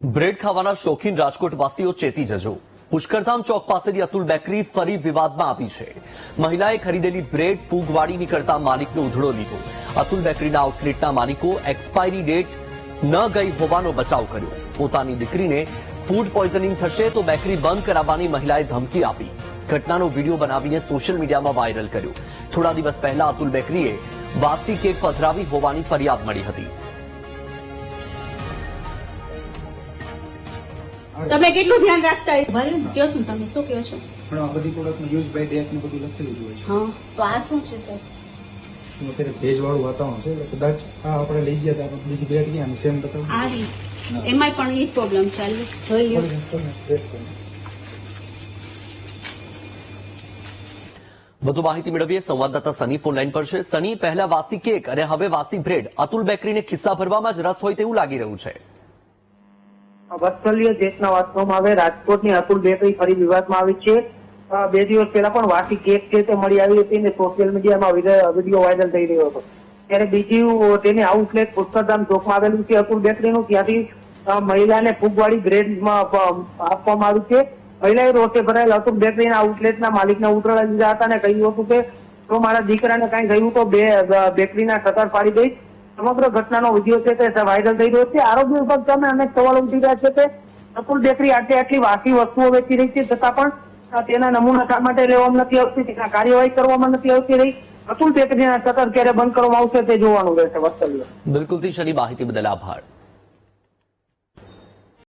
Bread ખાવાના શોખીન રાજકોટવાસીઓ ચેતી જજો. પુષ્કરધામ ચોક પાસેની અતુલ બેકરી ફરી વિવાદમાં આવી છે. મહિલાએ ખરીદેલી બ્રેડ ફૂગવાળી નીકળતા માલિકનો ઉધડો લીધો. અતુલ બેકરીના આઉટલેટના માલિકો એક્સપાયરી ડેટ ન ગઈ હોવાનો બચાવ કર્યો. પોતાની દીકરીને ફૂડ પોઈઝનિંગ થશે તો બેકરી બંધ કરાવવાની મહિલાએ ધમકી આપી. ઘટનાનો વિડીયો બનાવીને સોશિયલ મીડિયામાં વાયરલ કર્યો. થોડા દિવસ પહેલા અતુલ બેકરીએ વાસી કેક પધરાવી હોવાની ફરિયાદ મળી હતી. તમે કેટલું ધ્યાન રાખતા હોય કયો છું તમે શું કહો છો? પણ આ બધી પ્રોડક્ટમાં યુઝ બાય ડેટ ને બધું લખેલું જ હોય છે. હા તો આ શું છે સર? અત્યારે ભેજવાળું વાતાવરણ છે એટલે કદાચ આ આપણે લઈ ગયા હતા બીજી બ્રેડ ગયા સેમ બતાવું આ એમાં પણ એ પ્રોબ્લેમ છે. જોઈ લો. વધુ માહિતી મેળવીએ સંવાદદાતા સની ફોન લાઈન પર છે. સની, પહેલા વાસી કેક અને હવે વાસી બ્રેડ. અતુલ બેકરીને ખિસ્સા ભરવામાં જ રસ હોય તેવું લાગી રહ્યું છે. વત્સલ્ય દેશના વાત કરવામાં આવે રાજકોટની અતુલ બેકરી ફરી વિવાદમાં આવી છે. 2 દિવસ પહેલા પણ વાસી કેક છે તે મળી આવી હતી અને સોશિયલ મીડિયામાં વિડીયો વાયરલ થઈ રહ્યો હતો. ત્યારે બીજી તેની આઉટલેટ પુષ્કરધામ ચોકમાં આવેલું છે અતુલ બેકરીનું. ત્યાંથી મહિલાને ફૂગવાળી બ્રેડમાં આપવામાં આવી છે. મહિલાએ રોષે ભરાયેલ અતુલ બેકરીના આઉટલેટના માલિકને ઉતરવા દીધા હતા અને કહ્યું હતું કે જો મારા દીકરાને કઈ થયું તો બેકરીના શટર પાડી દઈશ. સમગ્ર ઘટનાનો વિડીયો છે તે વાયરલ થઈ રહ્યો છે. આરોગ્ય વિભાગ સામે અનેક સવાલો ઉઠી રહ્યા છે કે અતુલ બેકરી આટલી વાસી વસ્તુઓ વેચી રહી છે છતાં પણ તેના નમૂના શા માટે લેવામાં નથી આવતી, તેના કાર્યવાહી કરવામાં નથી આવતી રહી. અતુલ બેકરીના શટર ક્યારે બંધ કરવામાં આવશે તે જોવાનું રહેશે. વત્સલ્ય. બિલકુલ થી શની, માહિતી બદલ આભાર.